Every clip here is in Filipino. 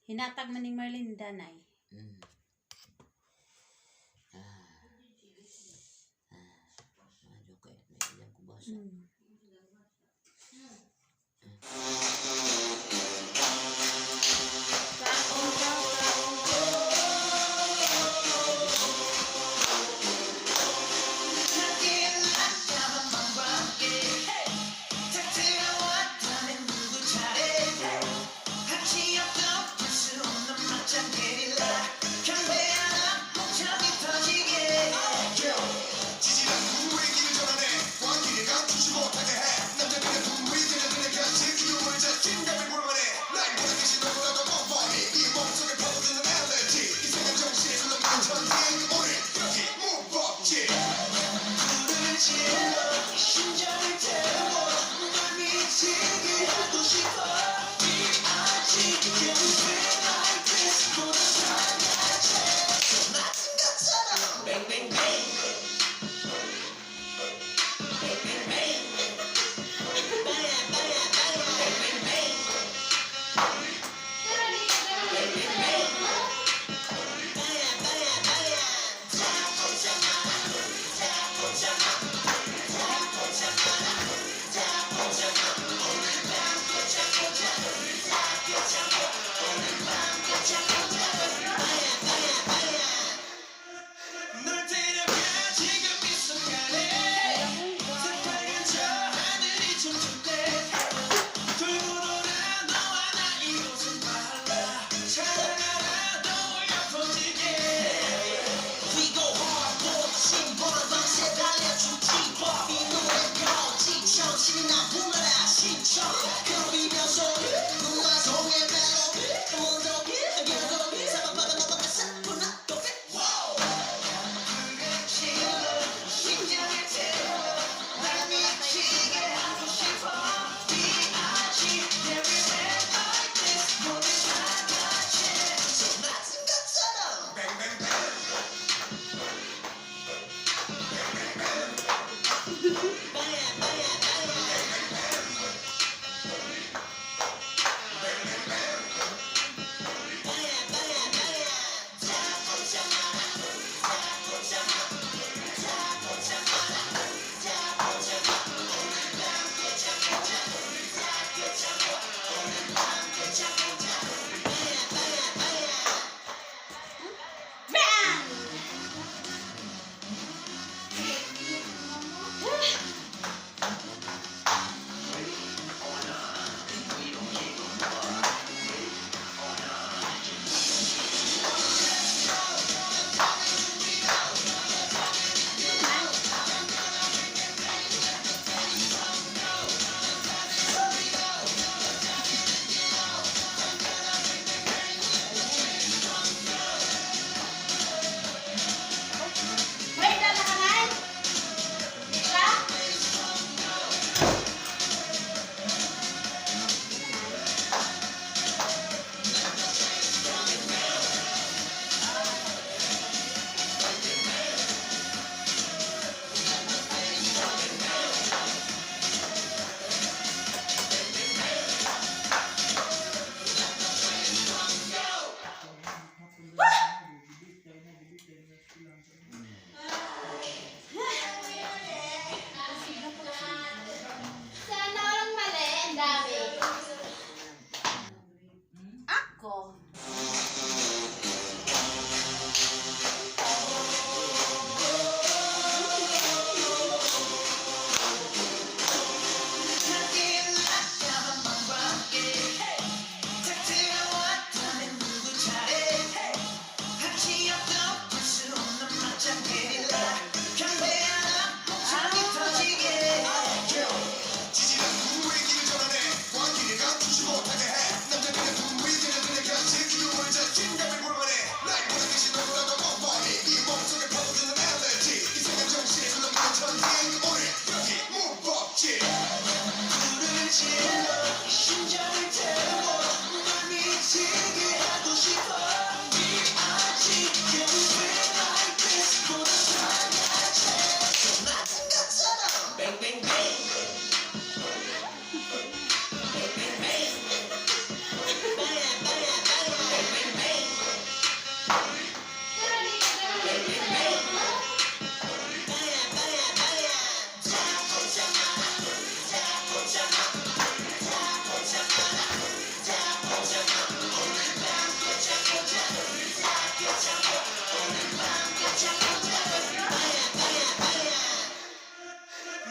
Hinatag man ni Merlinda, nay. Medyo kayo, may ko basa.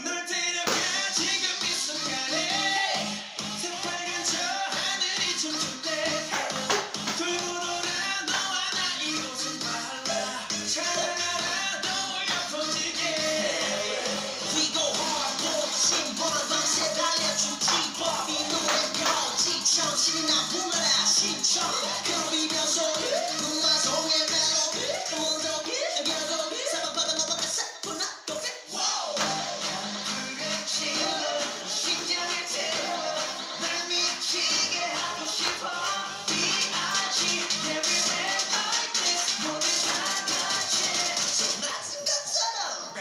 널 데려가 지금 이 순간에 새빨간 저 하늘이 춤출 때 돌고 돌아 너와 나 이곳은 달라 찬양하라 떠올려 퍼지게 We go hard 도심 보는 밤새 달려춤 힙합 이 노래 펴지 정신이 나 불러라 신청 걸으면서 눈만 송의 멜로디 먼저 결국 사방바다 넘어가 사포나 도배 심장을 태워 날 미치게 하고 싶어 B.I.G. Everywhere like this 모두 다 같이 쏟아진 것처럼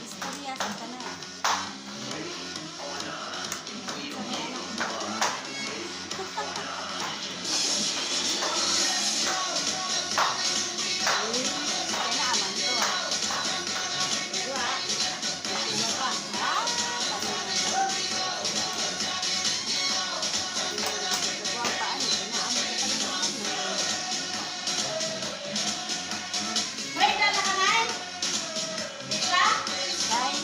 Istorya sa kana. Kailangan to. Diba? Diba pa? Wait, dala ka na? Bye.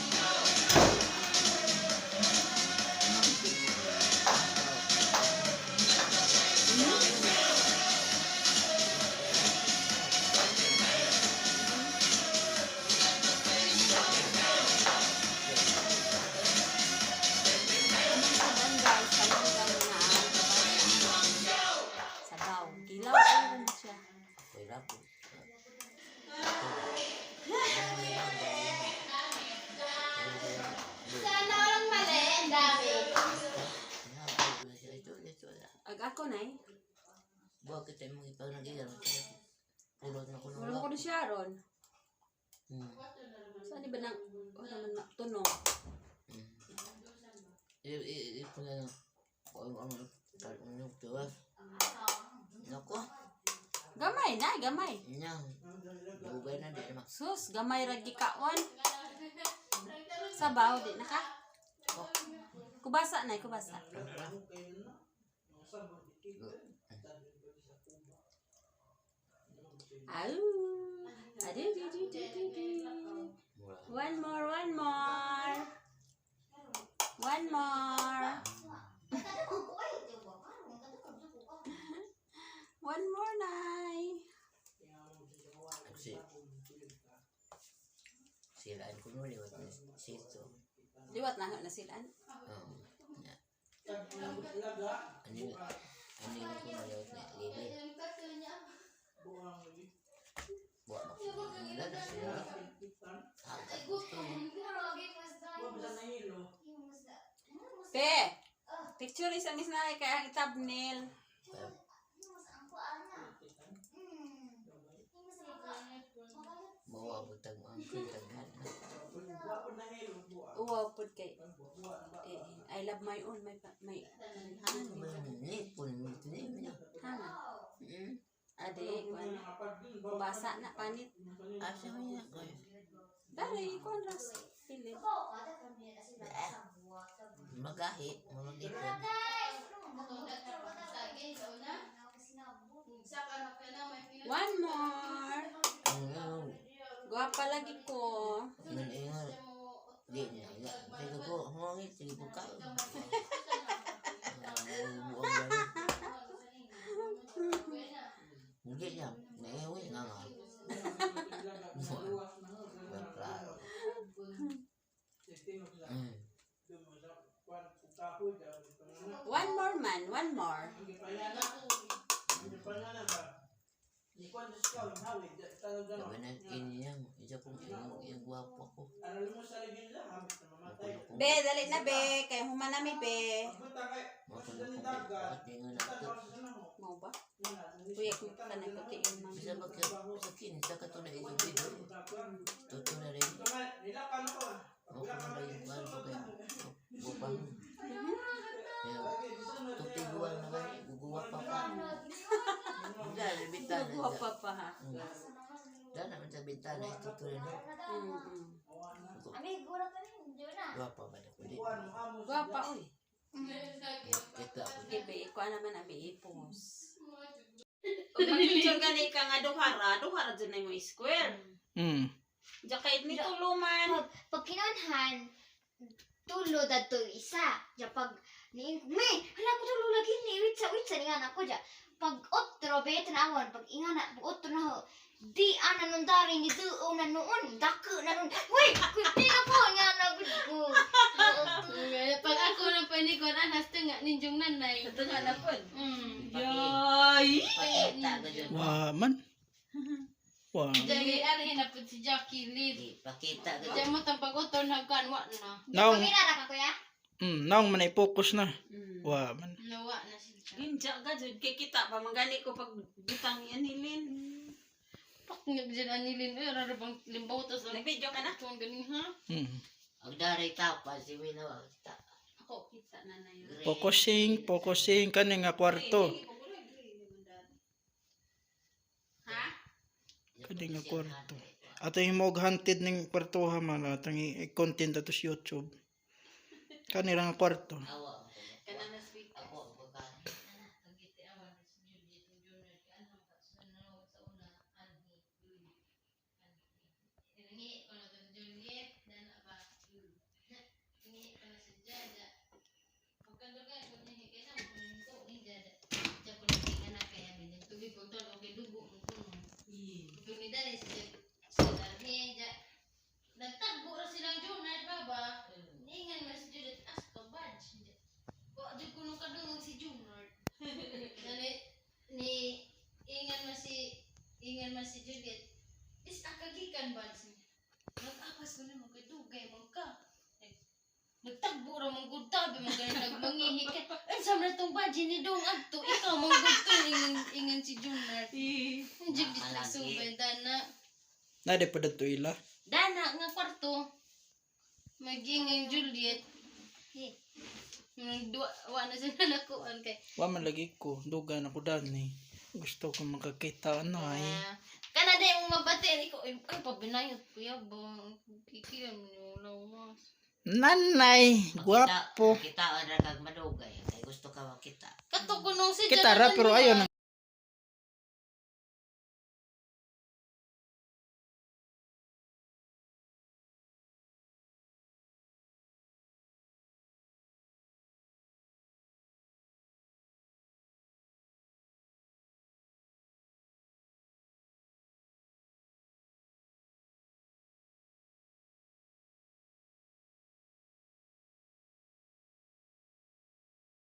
Saban guys, talanggan na sabaw. Kilaw ayun siya. Ako'y rapo. Sana walang mali, ang dami. Ag ako na eh. Buwa kita yung mga ipanagilan. Pulot na ko ng Wala ko ni Sharon. Hmm. Saan di ba nang wala man tunog? Ito na lang. Kung ano, yung tuwas. Nako, Gamay na, gamay. nang. Bugay na din naman. Sus, gamay ragi kaon. Sabaw di na ka. Kubasa na, kubasa. Au. Adi di di di di di. One more, one more. One more. One more, Nay. Kasi, silaan ko mo liwat na sito. Liwat na na silan. Ano yung ko maliwat na lili. Buwa mo. Wala na sila. Agad gusto mo. Pe, picture isa mis na kay ang thumbnail. Bawa butang ang kintaghan. Uwaw pud kay. I love my own, may Ano ba yung nipon mo? Tinip niya. hanga. Hmm? Ade, kuan. Basa na panit. Asa mo niya? Dari kuan ras. Pilit. Magahi. Mga ipon. One more. Ano? Guwapa lagi ko. Yun ingat. Di niya. Sige po. Humangit. Sige po kayo. Buwang gani. Hindi niya. Naiwi na nga. Klaro. One more man, one more. Sabi na ini niya. Isa pong gwapo ko. Be, dali na be. Kaya humanami be. Makulong ko. Bakit di nga nato? Mau ba? Kuya, kung ka na puti yung mga. Bisa ba kaya sa kinsa ka to na isang video? Toto na rin. Ako na rin yung kwan ko kaya bupang. Kaya tutiguan na kaya. Guguwa pa pa. Hindi, sa bintana. Nagwa pa ha. Dahil naman sa bintana, ito rin. Amigo na ka rin, Jonah. Guwapa ba na ko dito? Gwapa, oy. Ito ako. Ibe, ikuha naman abi ipos. O mag-picture ka na nga duhara dyan na yung square. Diyan kahit ni tuluman. Pag kinanhan, tulo da to isa. Ja pag ni hala ko tulo lagi ni witsa ni anak ko ja. Pag otro bet na awon, pag ingana pag otro na ho. Di ana nung dari ni duo na noon, dako na noon. Uy, kundi na po nga na ko. Pag ako na panikon, anas nga ninjong nanay. Ito nga na po. Yay! Pakita ka dyan. Wah, man. Wah. Jadi ari na po si Jackie Lee. Pakita ka Diyan dyan. mo tang pag-uton hagkan wa na. Naong, Pamira ka kuya? naong man i-focus na. Wah, man. Nawa na siya. Ginja ka dyan. Kaya kita pa mangani ko pag butang yan nilin. Pak nga dyan anilin. Ay, rarabang limbaw tas ang Nag-video ka na? kung ganing ha. Ang dari tapa, si Winawa. Ako, kita na na yun. Focusing kani nga kwarto. Ha? Kani nga kwarto. Ato himog hunted ning kwarto ha man atong i-content ato sa YouTube. Kani ra nga kwarto. Awa. Kana na speak. Ako, magkano. Nagtagbo ra silang Junard baba. Ningan mas Juliet as ka badge. Wa jud kuno kadungog si Junard. Dali ni ingan mas si Juliet. Is akagikan badge. Nag-apas ko na mo kay dugay man ka. Nagtagbo ra mong gud tabi man kay nagmangihi ka. Ansam na tong badge ni dong adto ikaw man gud to ingan si Junard. Jud dito subay dana. Na di pa dato ila. Dana nga kwarto. Maging Juliet. Wa na sila nakuan kay. Wa man lagi ko dugan ako dani. Gusto ko makakita ano ay. Kana day mong mabati ko ay pabinayot kuya bang kikiam niyo lawas. Nanay, guwapo. Kita na kag madugay. Kaya gusto ka makita. Kato ko nung si Kita ra pero ayaw